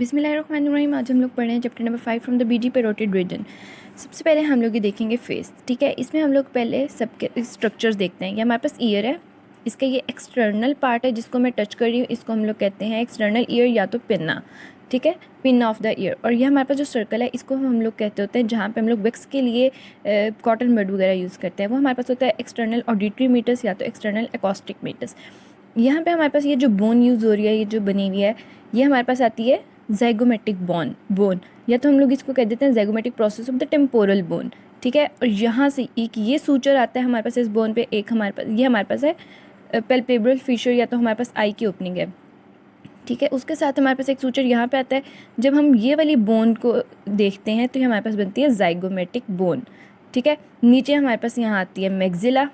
बिस्मिल्लाहिर्रहमानिर्रहीम। आज हम लोग पढ़ रहे हैं chapter number 5 from the BG parotid region. सबसे पहले हम लोग ये देखेंगे फेस, ठीक है। इसमें हम लोग पहले सबके स्ट्रक्चर्स देखते हैं। ये हमारे पास ईयर है, इसका ये एक्सटर्नल पार्ट है जिसको मैं टच कर रही हूँ, इसको हम लोग कहते हैं एक्सटर्नल ईयर या तो पिन्ना, ठीक है, पिन ऑफ द ईयर। और ये हमारे पास जो सर्कल है इसको हम लोग कहते होते हैं, जहाँ पे हम लोग वैक्स के लिए कॉटन बड वगैरह यूज़ करते हैं, वो हमारे पास होता है एक्सटर्नल ऑडिटरी मीटर्स या तो एक्सटर्नल एकॉस्टिक मीटर्स। यहाँ पे हमारे पास ये जो बोन यूज़ हो रही है, ये जो बनी हुई है, ये हमारे पास आती है ज़ाइगोमेटिक बोन या तो हम लोग इसको कह देते हैं zygomatic process of the temporal bone, ठीक है। और यहाँ से एक ये सूचर आता है हमारे पास इस बोन पे, एक हमारे पास ये हमारे पास है पैल्पेब्रल फिशर या तो हमारे पास आई की ओपनिंग है, ठीक है। उसके साथ हमारे पास एक सूचर यहाँ पे आता है। जब हम ये वाली बोन को देखते हैं तो ये हमारे पास बनती है ज़ाइगोमेटिक बोन, ठीक है। नीचे हमारे पास यहाँ आती है मैक्सिला,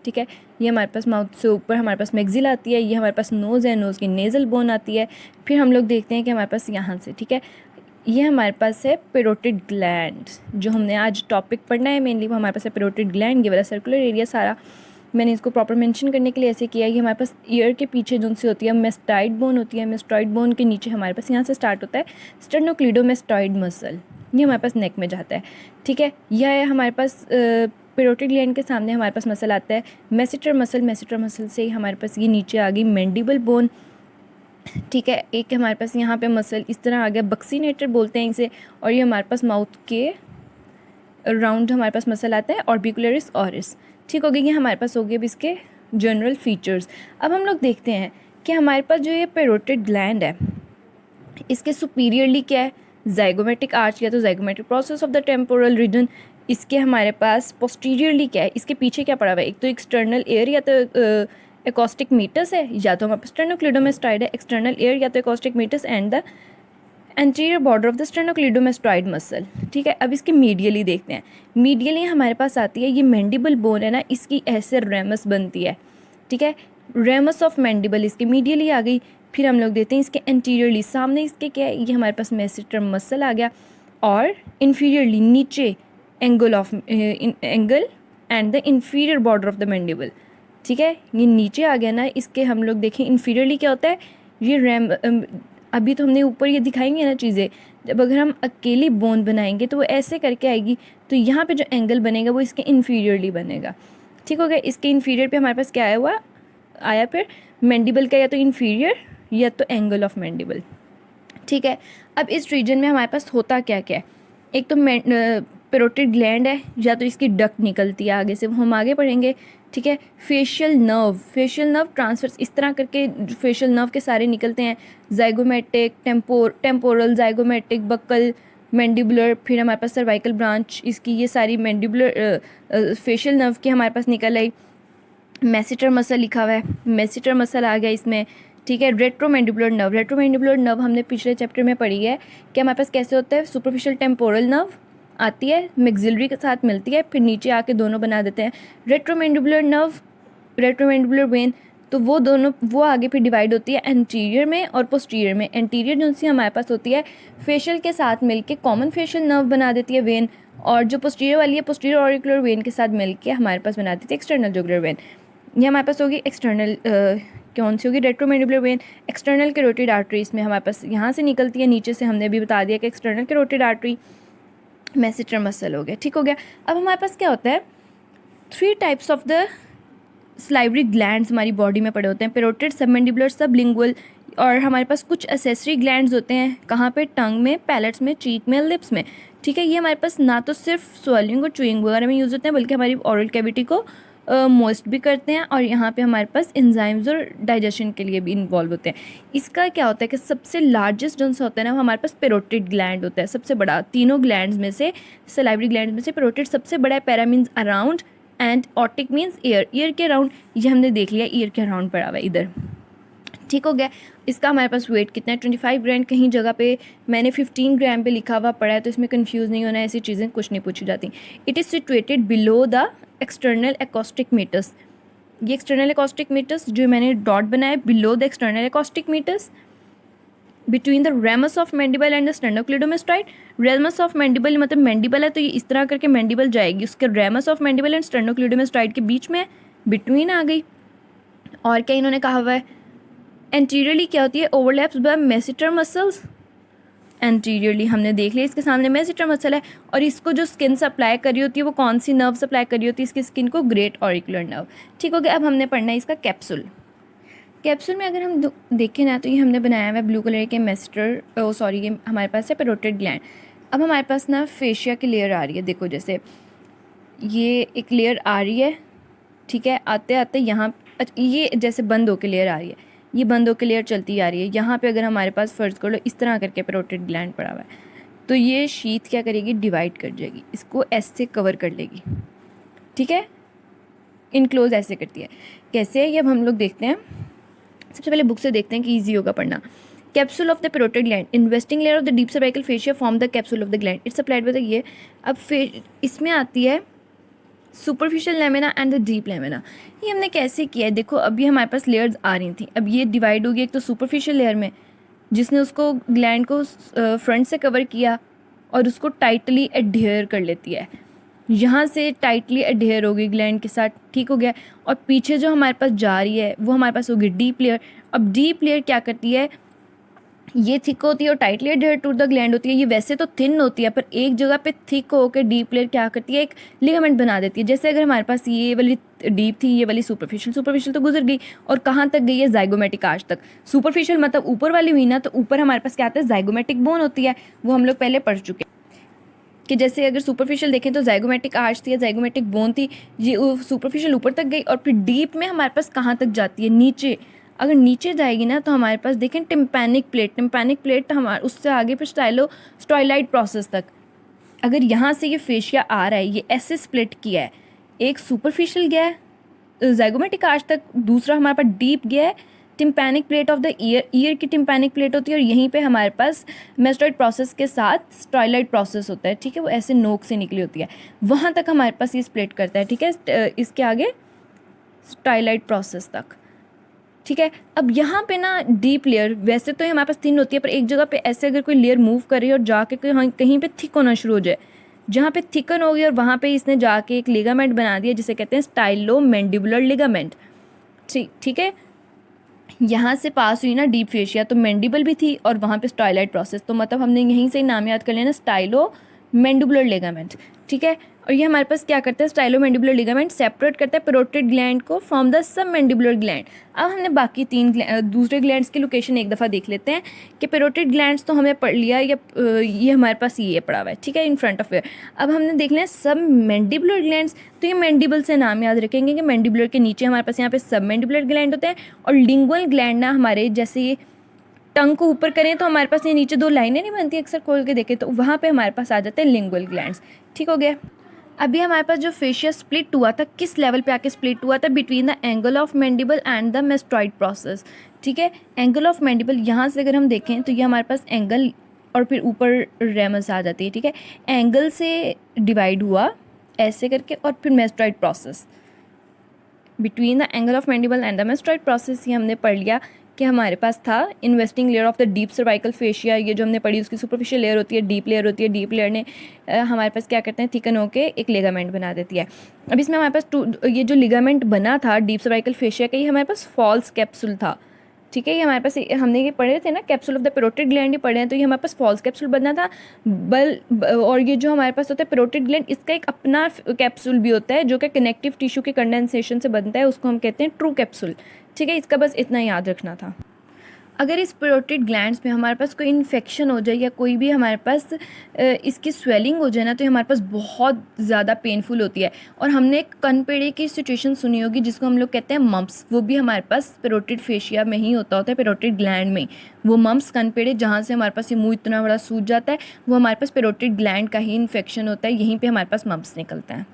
ठीक है। ये हमारे पास माउथ से ऊपर हमारे पास मैक्सिला आती है। ये हमारे पास नोज़ है, नोज़ की नेज़ल बोन आती है। फिर हम लोग देखते हैं कि हमारे पास यहाँ से, ठीक है, ये हमारे पास है पेरोटिड ग्लैंड। जो हमने आज टॉपिक पढ़ना है मेनली वो हमारे पास है पेरोटिड ग्लैंड। ये वाला सर्कुलर एरिया सारा मैंने इसको प्रॉपर मेंशन करने के लिए ऐसे किया है। ये हमारे पास ईयर के पीछे जो सी होती है मेस्टाइड बोन होती है। मेस्टाइड बोन के नीचे हमारे पास यहाँ से स्टार्ट होता है स्टेर्नोक्लीडोमेस्टाइड मसल, ये हमारे पास नेक में जाता है, ठीक है। यह है हमारे पास पेरोटिड ग्लैंड के सामने हमारे पास मसल आता है मैसेटर मसल। मैसेटर मसल से ही हमारे पास ये नीचे आ गई मैंडिबल बोन, ठीक है। एक हमारे पास यहाँ पे मसल इस तरह आ गया, बक्सीनेटर बोलते हैं इसे। और ये हमारे पास माउथ के राउंड हमारे पास मसल आता है ऑर्बिकुलरिस ऑरिस, ठीक हो गई। ये हमारे पास हो गए अब इसके जनरल फीचर्स। अब हम लोग देखते हैं कि हमारे पास जो ये पेरोटिड ग्लैंड है इसके सुपीरियरली क्या है, ज़ाइगोमेटिक आर्च या तो zygomatic process of the temporal region. इसके हमारे पास पोस्टीरियरली क्या है, इसके पीछे क्या पड़ा हुआ है, एक तो एक्सटर्नल एयर या तो एकॉस्टिक मीटर्स है, या तो हमारे पास स्टेर्नोक्लीडोमेस्टाइड है। एक्सटर्नल एयर या तो acoustic meatus and the anterior border of the sternocleidomastoid muscle, ठीक है। अब इसके मीडियली देखते हैं। मीडियली हमारे पास आती है ये मैंडिबल बोन है ना, इसकी ऐसे रेमस बनती है, ठीक है। रेमस ऑफ मैंडिबल इसकी मीडियली आ गई। फिर हम लोग देते हैं इसके एंटीरियरली, सामने इसके क्या है, ये हमारे पास मैसेटर मसल आ गया। और इन्फीरियरली नीचे angle of angle and the inferior border of the mandible, ठीक है। ये नीचे आ गया ना, इसके हम लोग देखें इन्फीरियरली क्या होता है, ये अभी तो हमने ऊपर ये दिखाएंगे ना चीज़ें, जब अगर हम अकेली बोन बनाएंगे तो वो ऐसे करके आएगी, तो यहाँ पे जो एंगल बनेगा वो इसके इन्फीरियरली बनेगा, ठीक हो गया। इसके इन्फीरियर पे हमारे पास क्या आया हुआ आया फिर मैंडिबल का या तो इन्फीरियर या तो एंगल ऑफ मैंडिबल, ठीक है। अब इस रीजन में हमारे पास होता क्या क्या है, एक तो पेरोटिड ग्लैंड है या तो इसकी डक्ट निकलती है आगे से, वो हम आगे पढ़ेंगे, ठीक है। फेशियल नर्व ट्रांसफर्स इस तरह करके फेशियल नर्व के सारे निकलते हैं, ज़ाइगोमेटिक, टेम्पोरल, ज़ाइगोमेटिक, बक्कल, मैंडिबुलर। फिर हमारे पास सर्वाइकल ब्रांच इसकी, ये सारी मैंडिबुलर फेशियल नर्व की हमारे पास निकल आई। मैसेटर मसल लिखा हुआ है, मैसेटर मसल आ गया इसमें, ठीक है। रेट्रोमैंडिबुलर नर्व हमने पिछले चैप्टर में पढ़ी है कि हमारे पास कैसे होता है, सुपरफिशियल टेम्पोरल नर्व आती है मैक्सिलरी के साथ मिलती है, फिर नीचे आके दोनों बना देते हैं रेट्रोमैंडिबुलर नर्व, रेट्रोमैंडिबुलर वेन। तो वो दोनों वो आगे फिर डिवाइड होती है एंटीरियर में और पोस्टीरियर में। एंटीरियर जो सी हमारे पास होती है फेशियल के साथ मिलके कॉमन फेशियल नर्व बना देती है वेन, और जो पोस्टीरियर वाली है पोस्टीरियर ऑरिकुलर वेन के साथ मिलके हमारे पास बना देती है एक्सटर्नल जुगुलर वेन। ये हमारे पास होगी एक्सटर्नल कौन सी होगी, रेट्रोमैंडिबुलर वेन। एक्सटर्नल कैरोटिड आर्टरी इसमें हमारे पास यहाँ से निकलती है, नीचे से हमने अभी बता दिया कि external carotid artery masseter muscle हो गया, ठीक हो गया। अब हमारे पास क्या होता है, 3 types of the salivary glands हमारी बॉडी में पड़े होते हैं, पेरोटिड, सबमैंडिबुलर, सबलिंगुअल। और हमारे पास कुछ एसेसरी ग्लैंड्स होते हैं, कहाँ पे, टंग में, पैलेट्स में, चीक में, लिप्स में, ठीक है। ये हमारे पास ना तो सिर्फ स्वेलिंग और चूइंग वगैरह में यूज़ होते हैं, बल्कि हमारी ओरल कैविटी को मोस्ट भी करते हैं, और यहाँ पे हमारे पास एंजाइम्स और डाइजेशन के लिए भी इन्वॉल्व होते हैं। इसका क्या होता है कि सबसे लार्जेस्ट जो होता है ना वो हमारे पास पेरोटिड ग्लैंड होता है, सबसे बड़ा। तीनों ग्लैंड्स में से, सलाइवरी ग्लैंड में से पेरोटिड सबसे बड़ा है। Para means around and otic means year के अराउंड, ये हमने देख लिया, ईयर के अराउंड पड़ा हुआ है इधर, ठीक हो गया। इसका हमारे पास वेट कितना है, 25 ग्राम। कहीं जगह पे मैंने 15 ग्राम पे लिखा हुआ पड़ा है, तो इसमें कंफ्यूज नहीं होना, ऐसी चीज़ें कुछ नहीं पूछी जाती। It is situated below the external acoustic meatus. ये एक्सटर्नल एकॉस्टिक मीटर्स जो मैंने डॉट बनाया, below the external acoustic meatus, between the ramus of mandible and the sternocleidomastoid. Ramus of mandible मतलब मैंडिबल है तो ये इस तरह करके मैंडिबल जाएगी, उसके ramus of mandible and sternocleidomastoid के बीच में, बिटवीन आ गई। और क्या इन्होंने कहा हुआ है, एंटीरियरली क्या होती है, overlaps by masseter muscles, anteriorly हमने देख लिया, इसके सामने मेसेंजर मसल है और इसको जो स्किन सप्लाई कर रही होती है वो कौन सी नर्व सप्लाई कर रही होती है इसकी स्किन को, ग्रेट ऑरिकुलर नर्व। ठीक हो गया। अब हमने पढ़ना है इसका कैप्सूल। कैप्सूल में अगर हम देखें ना तो ये हमने बनाया हुआ है ब्लू कलर के ये हमारे पास है पैरोटिड ग्लैंड। अब हमारे पास ना फेशिया की लेयर आ रही है, देखो जैसे ये एक लेयर आ रही है, ठीक है, आते आते यहाँ ये जैसे बंद होकर लेयर आ रही है, ये बंद होकर लेयर चलती आ रही है। यहाँ पे अगर हमारे पास फ़र्ज़ कर लो इस तरह करके पैरोटिड ग्लैंड पड़ा हुआ है, तो ये शीथ क्या करेगी, डिवाइड कर जाएगी, इसको ऐसे कवर कर लेगी, ठीक है, इनक्लोज ऐसे करती है। कैसे, ये अब हम लोग देखते हैं। सबसे पहले बुक से देखते हैं कि ईजी होगा पढ़ना। Capsule of the parotid gland, investing layer of the deep cervical fascia form the capsule of the gland, it's supplied by the ये। अब इसमें आती है superficial lamina and the deep lamina. ये हमने कैसे किया है, देखो अभी हमारे पास लेयर्स आ रही थी, अब ये डिवाइड होगी एक तो सुपरफिशियल लेयर में जिसने उसको ग्लैंड को फ्रंट से कवर किया और उसको टाइटली एडहेयर कर लेती है, यहाँ से टाइटली एडहेयर होगी ग्लैंड के साथ, ठीक हो गया। और पीछे जो हमारे पास जा रही है वो हमारे पास होगी डीप लेयर। अब डीप लेयर क्या करती है, ये थिक होती है और tightly adhere to the gland होती है। ये वैसे तो थिन होती है पर एक जगह पे थिक होकर डीप लेयर क्या करती है, एक लिगामेंट बना देती है। जैसे अगर हमारे पास ये वाली डीप थी, ये वाली सुपरफिशियल तो गुजर गई और कहाँ तक गई है, जाइगोमेटिक आर्च तक। सुपरफिशियल मतलब ऊपर वाली हुई ना, तो ऊपर हमारे पास क्या आता है, जाइगोमेटिक बोन होती है, वो हम लोग पहले पढ़ चुके कि जैसे अगर सुपरफिशियल देखें तो जाइगोमेटिक आर्च थी या जाइगोमेटिक बोन थी, ये सुपरफिशियल ऊपर तक गई और फिर डीप में हमारे पास कहाँ तक जाती है, नीचे। अगर नीचे जाएगी ना तो हमारे पास देखें टिम्पैनिक प्लेट हमारे उससे आगे फिर स्टाइलाइट प्रोसेस तक। अगर यहाँ से ये फेशिया आ रहा है, ये ऐसे स्प्लिट किया है, एक सुपरफिशियल गया है जाइगोमेटिक आर्च तक, दूसरा हमारे पास डीप गया है tympanic plate of the year की टिम्पैनिक प्लेट होती है और यहीं पे हमारे पास मेस्टोइड प्रोसेस के साथ स्टाइलाइट प्रोसेस होता है, ठीक है, वो ऐसे नोक से निकली होती है, वहाँ तक हमारे पास ये स्प्लिट करता है, ठीक है, इसके आगे स्टाइलाइट प्रोसेस तक, ठीक है। अब यहाँ पे ना डीप लेयर वैसे तो हमारे पास थिन होती है पर एक जगह पे ऐसे अगर कोई लेयर मूव करे और जाके कहीं पे थिक होना शुरू हो जाए, जहाँ पे थिकन होगी और वहाँ पे इसने जाके एक लिगामेंट बना दिया जिसे कहते हैं स्टाइलोमैंडिबुलर लिगामेंट, ठीक है। यहाँ से पास हुई ना डीप फेशिया, तो मैंडिबल भी थी और वहाँ पे स्टाइलाइट प्रोसेस, तो मतलब हमने यहीं से ही नाम याद कर लेना, स्टाइलोमैंडिबुलर लिगामेंट, ठीक है। और ये हमारे पास क्या करता है, स्टाइलोमैंडिबुलर लिगामेंट सेपरेट करता है पैरोटिड ग्लैंड को फ्रॉम द सबमैंडिबुलर ग्लैंड। अब हमने बाकी दूसरे ग्लैंड्स की लोकेशन एक दफ़ा देख लेते हैं कि पैरोटिड ग्लैंड्स तो हमें पढ़ लिया, ये हमारे पास ये पड़ा हुआ है, ठीक है, इन फ्रंट ऑफ। अब हमने देख लिया सबमैंडिबुलर ग्लैंड्स, तो ये मैंडिबल से नाम याद रखेंगे कि मैंडिबुलर के नीचे हमारे पास यहाँ पे सबमैंडिबुलर ग्लैंड होते हैं और लिंगुअल ग्लैंड ना हमारे जैसे ये टंग को ऊपर करें तो हमारे पास ये नीचे दो लाइनें नहीं बनती, अक्सर खोल के देखें तो वहाँ पे हमारे पास आ जाते हैं लिंगुअल ग्लैंड्स, ठीक हो गया। अभी हमारे पास जो फेशिया स्प्लिट हुआ था, किस लेवल पे आके स्प्लिट हुआ था, between the angle of mandible and the mastoid process, ठीक है। एंगल ऑफ मैंडिबल यहाँ से अगर हम देखें तो ये हमारे पास एंगल और फिर ऊपर रेमस आ जाती है, ठीक है, एंगल से डिवाइड हुआ ऐसे करके और फिर mastoid process, between the angle of mandible and the mastoid process, ये हमने पढ़ लिया कि हमारे पास था investing layer of the deep cervical fascia, ये जो हमने पढ़ी उसकी सुपरफिशियल लेयर होती है, डीप लेयर होती है, डीप लेयर ने हमारे पास क्या करते हैं, थिकन होके एक लिगामेंट बना देती है। अब इसमें हमारे पास ये जो लिगामेंट बना था डीप सर्वाइकल फेशिया का, ये हमारे पास फॉल्स कैप्सूल था, ठीक है। ये हमारे पास हमने ये पढ़े थे ना capsule of the parotid gland ही पढ़े हैं, तो ये हमारे पास फॉल्स कैप्सूल बना था और ये जो हमारे पास होता है पैरोटिड ग्लैंड, इसका एक अपना कैप्सूल भी होता है जो कि कनेक्टिव टिश्यू के कंडेंसेशन से बनता है, उसको हम कहते हैं ट्रू कैप्सूल, ठीक है। इसका बस इतना याद रखना था। अगर इस पैरोटिड ग्लैंड्स में हमारे पास कोई इन्फेक्शन हो जाए या कोई भी हमारे पास इसकी स्वेलिंग हो जाए ना, तो हमारे पास बहुत ज़्यादा पेनफुल होती है। और हमने एक कनपेड़े की सिचुएशन सुनी होगी जिसको हम लोग कहते हैं मम्प्स, वो भी हमारे पास पैरोटिड फेशिया में ही होता है, पैरोटिड ग्लैंड में। वो मम्प्स कनपेड़े जहाँ से हमारे पास ये मुँह इतना बड़ा सूज जाता है, वो हमारे पास पैरोटिड ग्लैंड का ही इन्फेक्शन होता है, यहीं पर हमारे पास मम्प्स निकलता है।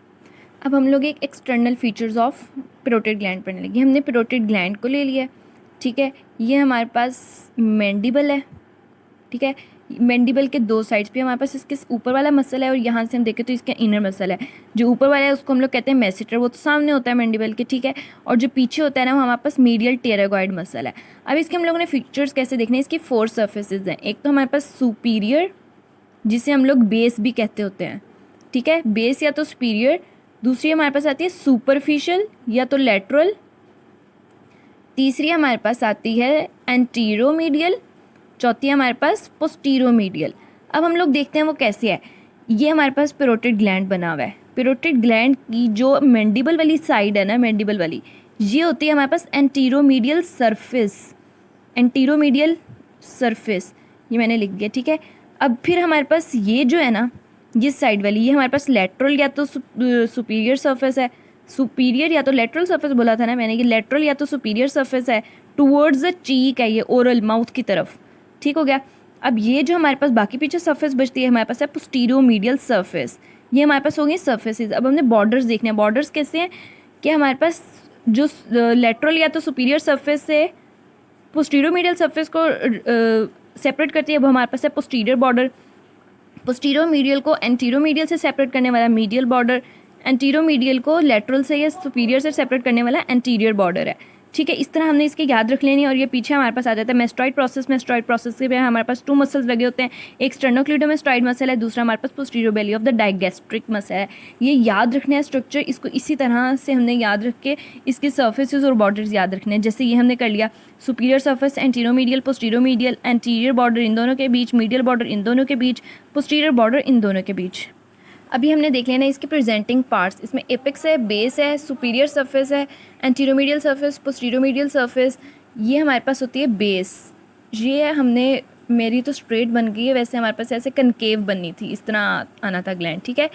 अब हम लोग एक external features of parotid gland पढ़ने लगे। हमने पैरोटिड ग्लैंड को ले लिया, ठीक है, ये हमारे पास मैंडिबल है, ठीक है। मैंडिबल के दो साइड्स पे हमारे पास इसके ऊपर वाला मसल है और यहाँ से हम देखें तो इसका इनर मसल है। जो ऊपर वाला है उसको हम लोग कहते हैं मैसेटर, वो तो सामने होता है मैंडिबल के, ठीक है। और जो पीछे होता है ना वो हमारे पास मीडियल टेरागॉइड मसल है। अब इसके हम लोगों ने फीचर्स कैसे देखने हैं, इसकी 4 सर्फेसेज हैं। एक तो हमारे पास सुपीरियर, जिसे हम लोग बेस भी कहते होते हैं, ठीक है, बेस या तो सुपीरियर। दूसरी हमारे पास आती है सुपरफिशियल या तो लेटरल। तीसरी हमारे पास आती है एंटीरोमीडियल चौथी है हमारे पास पोस्टीरोमीडियल। अब हम लोग देखते हैं वो कैसे है। ये हमारे पास पेरोटिड ग्लैंड बना हुआ है। पेरोटिड ग्लैंड की जो मैंडिबल वाली साइड है ना, मैंडिबल वाली, ये होती है हमारे पास एंटीरोमीडियल सरफेस। एंटीरोमीडियल सरफेस ये मैंने लिख दिया, ठीक है। अब फिर हमारे पास ये जो है ना, ये साइड वाली, ये हमारे पास लेटरल या तो सुपीरियर सरफेस है। सुपीरियर या तो लेटरल सरफेस बोला था ना मैंने, कि लेटरल या तो सुपीरियर सरफेस है। टुवर्ड्स द चीक है ये, ओरल माउथ की तरफ, ठीक हो गया। अब ये जो हमारे पास बाकी पीछे सरफेस बचती है हमारे पास है पोस्टीरियोमीडियल सरफेस। ये हमारे पास हो गई सरफेसेस। अब हमने बॉर्डर्स देखने हैं। बॉर्डर्स कैसे हैं कि हमारे पास जो लेटरल या तो सुपीरियर सरफेस से पोस्टीरियोमीडियल सरफेस को सेपरेट करती है, वो हमारे पास है पोस्टीरियर बॉर्डर। पोस्टीरियोमीडियल को एंटीरियोमीडियल से सेपरेट करने वाला मीडियल बॉर्डर। एंटीरियोमीडियल को लेटरल से या सुपीरियर से सेपरेट करने वाला एंटीरियर बॉर्डर है, ठीक है। इस तरह हमने इसके याद रख लेनी है। और ये पीछे हमारे पास आ जाता है मेस्टॉइड प्रोसेस। मेस्टॉइड प्रोसेस के में हमारे पास 2 मसल्स लगे होते हैं। एक स्टेर्नोक्लीडोमेस्टॉइड मसल है, दूसरा हमारे पास posterior belly of the digastric muscle है। ये याद रखना है स्ट्रक्चर, इसको इसी तरह से हमने याद रख के इसके सर्फेसेस और बॉर्डर्स याद रखने हैं। जैसे ये हमने कर लिया, superior surface anteromedial, posteromedial, anterior border इन दोनों के बीच, मीडियल बॉर्डर इन दोनों के बीच, पोस्टीरियर बॉर्डर इन दोनों के बीच। अभी हमने देख लेना इसके प्रेजेंटिंग पार्ट्स। इसमें एपेक्स है, बेस है, सुपीरियर सरफेस है, एंटीरियोमीडियल सरफेस, पोस्टीरियोमीडियल सरफेस। ये हमारे पास होती है बेस। ये हमने, मेरी तो स्ट्रेट बन गई है, वैसे हमारे पास ऐसे कनकेव बननी थी, इस तरह आना था ग्लैंड, ठीक है।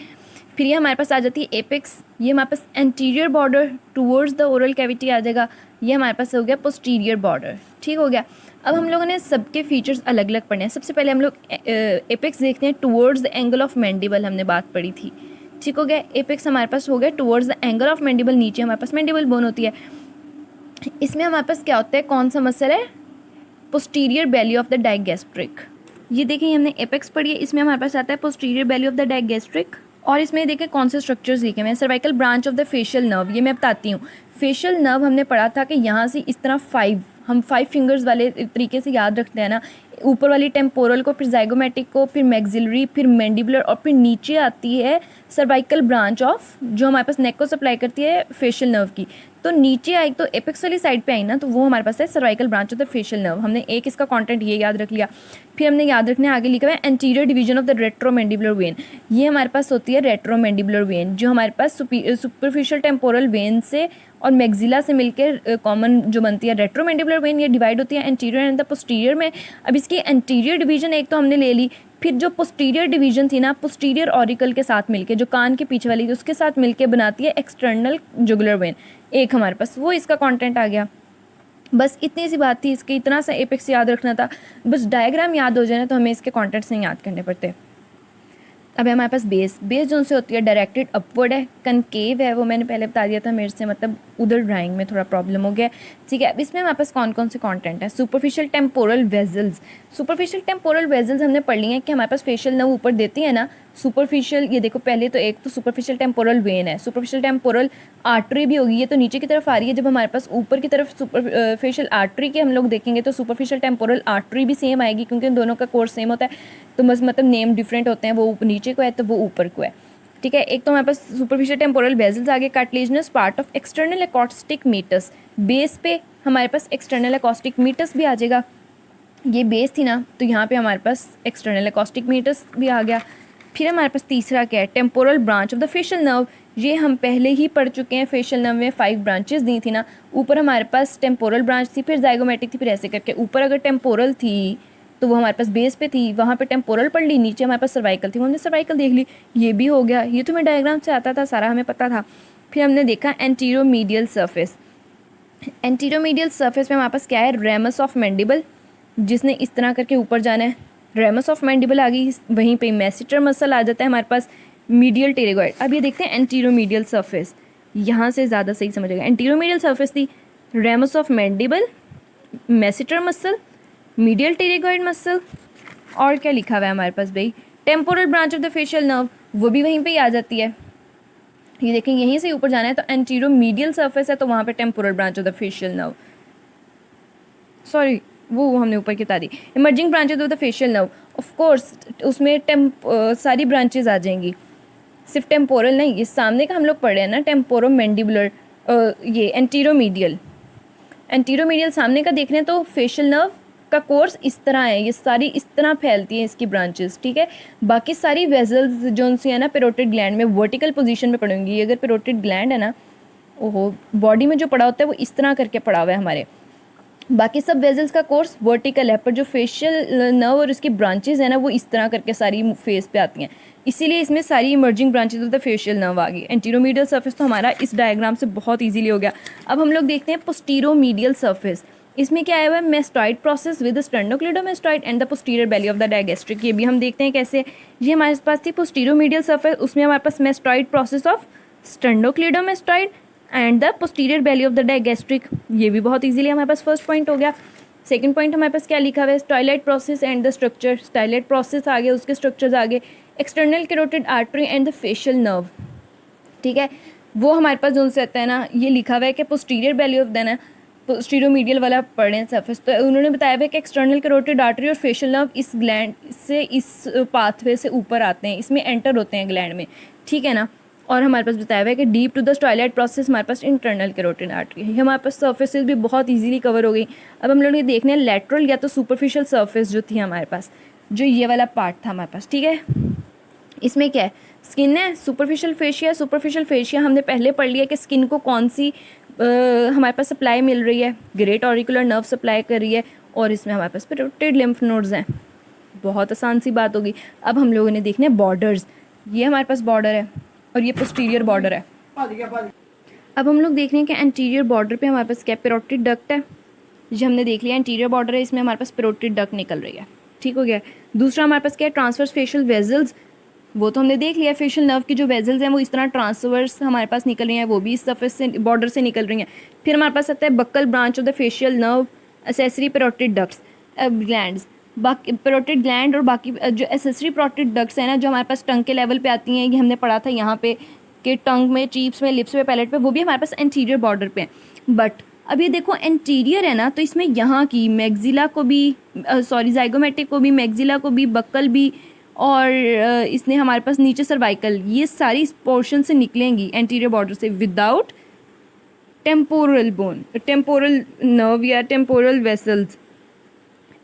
फिर ये हमारे पास आ जाती है एपेक्स। ये हमारे पास anterior border towards the oral cavity आ जाएगा। ये हमारे पास हो गया पोस्टीरियर बॉर्डर, ठीक हो गया। अब हम लोगों ने सबके फीचर्स अलग अलग पढ़े हैं। सबसे पहले हम लोग एपेक्स देखते हैं। Towards the angle of mandible हमने बात पढ़ी थी, ठीक हो गया। एपेक्स हमारे पास हो गया towards the angle of mandible. नीचे हमारे पास मैंडिबल बोन होती है। इसमें हमारे पास क्या होता है, कौन सा मसल है, posterior belly of the digastric. ये देखिए हमने एपेक्स पढ़ी है, इसमें हमारे पास आता है posterior belly of the digastric. और इसमें देखें कौन से स्ट्रक्चर्स देखे हैं। Cervical branch of the facial nerve, ये मैं बताती हूँ। फेशियल नर्व हमने पढ़ा था कि यहाँ से इस तरह 5 फिंगर्स वाले तरीके से याद रखते हैं ना। ऊपर वाली टेम्पोरल को, फिर जाइगोमेटिक को, फिर मैक्सिलरी, फिर मैंडिबुलर, और फिर नीचे आती है सर्वाइकल ब्रांच ऑफ, जो हमारे पास नेक को सप्लाई करती है फेशियल नर्व की। तो नीचे आई तो एपेक्स वाली साइड पे आई ना, तो वो हमारे पास है cervical branch of the facial nerve. हमने एक इसका कंटेंट ये याद रख लिया। फिर हमने याद रखने आगे लिखा हुआ है anterior division of the retromandibular vein. ये हमारे पास होती है रेट्रोमैंडिबुलर वेन, जो हमारे पास सुपरफिशियल टेम्पोरल वेन से और मैक्सिला से मिलकर कॉमन जो बनती है रेट्रोमैंडिबुलर वेन। ये डिवाइड होती है एंटीरियर एंड द पोस्टीरियर में। अब इसकी एंटीरियर डिवीजन एक तो हमने ले ली, फिर जो पोस्टीरियर डिवीजन थी ना, पोस्टीरियर ऑरिकल के साथ मिलके, जो कान के पीछे वाली थी उसके साथ मिलके बनाती है एक्सटर्नल जुगुलर वेन। एक हमारे पास वो इसका कंटेंट आ गया। बस इतनी सी बात थी इसके, इतना सा एपेक्स याद रखना था। बस डायग्राम याद हो जाए ना तो हमें इसके कॉन्टेंट्स नहीं याद करने पड़ते। अब हमारे पास बेस। बेस जो से होती है डायरेक्टेड अपवर्ड है, कनकेव है, वो मैंने पहले बता दिया था, मेरे से मतलब उधर ड्राइंग में थोड़ा प्रॉब्लम हो गया, ठीक है। अब इसमें हमारे पास कौन कौन से कंटेंट है। Superficial temporal vessels. Superficial temporal vessels हमने पढ़ ली हैं कि हमारे पास फेशियल नर्व ऊपर देती है ना सुपरफिशियल। ये देखो पहले तो एक तो सुपरफिशियल टेम्पोरल वेन है, सुपरफिशियल टेम्पोरल आर्टरी भी होगी, ये तो नीचे की तरफ आ रही है। जब हमारे पास ऊपर की तरफ सुपरफिशियल आर्टरी के हम लोग देखेंगे तो सुपरफिशियल टेम्पोरल आर्टरी भी सेम आएगी, क्योंकि इन दोनों का कोर्स सेम होता है। तो बस मतलब नेम डिफरेंट होते हैं, वो नीचे को है तो वो ऊपर को है, ठीक है। एक तो हमारे पास सुपरफिशियल टेम्पोरल वेजल्स आगे, cartilaginous part of external acoustic meatus. Base पे हमारे पास एक्सटर्नल एकॉस्टिक मीटस भी आ जाएगा। ये बेस थी ना, तो यहाँ पे हमारे पास एक्सटर्नल एकॉस्टिक मीटस भी आ गया। फिर हमारे पास तीसरा क्या है, temporal branch of the facial nerve. ये हम पहले ही पढ़ चुके हैं, फेशियल नर्व में 5 ब्रांचेस दी थी ना। ऊपर हमारे पास टेम्पोरल ब्रांच थी, फिर जाइगोमेटिक थी, फिर ऐसे करके ऊपर अगर टेम्पोरल थी तो वो हमारे पास बेस पे थी, वहाँ पे टेम्पोरल पढ़ ली, नीचे हमारे पास सर्वाइकल थी, वो हमने सर्वाइकल देख ली। ये भी हो गया, ये तो मैं डायग्राम से आता था, सारा हमें पता था। फिर हमने देखा एंटीरोमीडियल सर्फेस। एंटीरोमीडियल सर्फेस में हमारे पास क्या है, रेमस ऑफ मैंडिबल, जिसने इस तरह करके ऊपर जाना है। रेमस ऑफ मैंडिबल आ गई, वहीं पे मैसेटर मसल आ जाता है हमारे पास, मीडियल टेरेगॉइड। अब ये देखते हैं एंटीरोमीडियल सर्फेस, यहाँ से ज़्यादा सही समझेगा। एंटीरोमीडियल सर्फेस थी ramus of mandible, masseter muscle, medial pterygoid muscle, और क्या लिखा हुआ है हमारे पास भाई, temporal branch of the facial nerve, वो भी वहीं पे ही आ जाती है। ये देखें यहीं से ऊपर जाना है तो एंटीरोमीडियल सर्फेस है, तो वहाँ पे temporal branch of the facial nerve, sorry वो हमने ऊपर की बता दी। Emerging branches of the facial nerve, of course उसमें सारी ब्रांचेज आ जाएंगी, सिर्फ टेम्पोरल नहीं। ये सामने का हम लोग पढ़ रहे हैं ना, टेम्पोरो मैंडिबुलर, ये एंटीरोमीडियल। एंटीरोमीडियल सामने का देख रहे हैं तो फेशियल नर्व का कोर्स इस तरह है, ये सारी इस तरह फैलती हैं इसकी ब्रांचेस, ठीक है। बाकी सारी वेजल्स जो सी है ना पैरोटिड ग्लैंड में वर्टिकल पोजीशन में पड़ेंगी। अगर पैरोटिड ग्लैंड है ना, ओहो, बॉडी में जो पड़ा होता है वो इस तरह करके पड़ा हुआ है हमारे। बाकी सब वेजल्स का कोर्स वर्टिकल है, पर जो फेशियल नर्व और इसकी ब्रांचेस है ना वो इस तरह करके सारी फेस पे आती हैं, इसीलिए इसमें सारी emerging branches of the facial nerve आ गई। एंटीरोमीडियल सर्फेस तो हमारा इस डायग्राम से बहुत इजीली हो गया। अब हम लोग देखते हैं पोस्टीरोमीडियल सर्फेस। इसमें क्या आया हुआ है, mastoid process with sternocleidomastoid and the posterior belly of the digastric. ये भी हम देखते हैं कैसे। ये हमारे पास थी पोस्टीरोमीडियल सर्फेस, उसमें हमारे पास mastoid process of sternocleidomastoid and the posterior belly of the digastric. ये भी बहुत इजीली हमारे पास फर्स्ट पॉइंट हो गया। सेकंड पॉइंट हमारे पास क्या लिखा हुआ है, styloid process and the structure. Styloid process आ गया, उसके स्ट्रक्चर्स आ गए। External carotid artery and the facial nerve, ठीक है। वो हमारे पास जो से आता है ना, ये लिखा हुआ है कि पोस्टीरियर बेली ऑफ द ना पोस्टीरोमीडियल वाला पढ़े हैं सर्फेस, तो उन्होंने बताया हुआ कि एक्सटर्नल कैरोटिड आर्टरी और फेशियल नर्व इस ग्लैंड से, इस पाथवे से ऊपर आते हैं, इसमें एंटर होते हैं ग्लैंड में, ठीक है ना। और हमारे पास बताया हुआ है कि deep to the styloid process हमारे पास इंटरनल कैरोटिड आर्टरी है। हमारे पास सर्फेसेस भी बहुत इजीली कवर हो गई। अब हम लोग ये देखने हैं लेटरल या तो सुपरफिशियल सर्फेस जो थी हमारे पास, जो ये वाला पार्ट था हमारे पास, ठीक है। इसमें क्या है, स्किन है, सुपरफिशियल फेशिया। सुपरफिशियल फेशिया हमने पहले पढ़ लिया कि स्किन को कौन सी हमारे पास सप्लाई मिल रही है, ग्रेट ऑरिकुलर नर्व सप्लाई कर रही है, और इसमें हमारे पास पैरोटिड लिम्फ नोड्स हैं। बहुत आसान सी बात होगी। अब हम लोगों ने देखने बॉर्डर्स। ये हमारे पास बॉर्डर है और ये पोस्टीरियर बॉर्डर है। अब हम लोग देख रहे हैं कि एंटीरियर बॉर्डर पे हमारे पास क्या पैरोटिड डक्ट है, जो हमने देख लिया एंटीरियर बॉर्डर है, इसमें हमारे पास पैरोटिड डक्ट निकल रही है, ठीक हो गया। दूसरा हमारे पास क्या है, ट्रांसवर्स फेशियल वेजल्स। वो तो हमने देख लिया, फेशियल नर्व की जो वेजल्स हैं वो इस तरह ट्रांसवर्स हमारे पास निकल रही हैं, वो भी इस सरफेस से बॉर्डर से निकल रही हैं। फिर हमारे पास आता है buccal branch of the facial nerve, accessory parotid ducts, glands. बाकी पैरोटिड ग्लैंड और बाकी जो एसेसरी पैरोटिड डक्ट्स हैं ना, जो हमारे पास टंग के लेवल पे आती हैं, ये हमने पढ़ा था यहाँ पे कि टंग में, चीप्स में, लिप्स में, पैलेट पे, वो भी हमारे पास एंटीरियर बॉर्डर पे हैं। बट अब ये देखो एंटीरियर है ना, तो इसमें यहाँ की मैग्जिला को भी जाइगोमेटिक को भी, मैग्जिला को भी, बक्कल भी, और इसने हमारे पास नीचे सर्वाइकल, ये सारी इस पोर्शन से निकलेंगी एंटीरियर बॉर्डर से without temporal bone, temporal nerve या temporal vessels.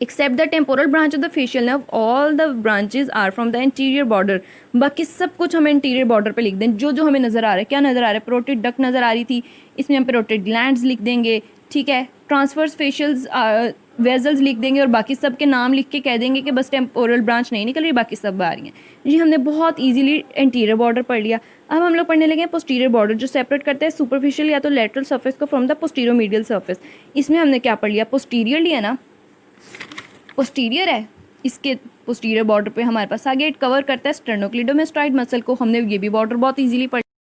Except the temporal branch of the facial nerve, all the branches are from the anterior border. बाकी सब कुछ हम इंटीरियर बॉर्डर पे लिख दें, जो जो हमें नज़र आ रहा है। क्या नज़र आ रहा है, पैरोटिड डक्ट नज़र आ रही थी, इसमें हम पैरोटिड ग्लैंड्स लिख देंगे, ठीक है। ट्रांसवर्स फेशियल्स वेजल्स लिख देंगे, और बाकी सब के नाम लिख के कह देंगे कि बस टेम्पोरल ब्रांच नहीं निकल रही, बाकी सब आ रही हैं। जी, हमने बहुत ईजिली इंटीरियर बॉर्डर पढ़ लिया। अब हम लोग पढ़ने लगे हैं पोस्टीरियर बॉर्डर, जो सेपरेट करते हैं सुपरफिशियल या तो लेटरल सर्फेस को फ्रॉम द पोस्टीरोमीडियल सर्फेस। इसमें हमने क्या पढ़ लिया, पोस्टीरियरली है ना, पोस्टीरियर है, इसके पोस्टीरियर बॉर्डर पे हमारे पास आगे इट कवर करता है स्टेरनोक्लीडोमेस्टॉइड मसल को। हमने ये भी बॉर्डर बहुत इजीली पढ़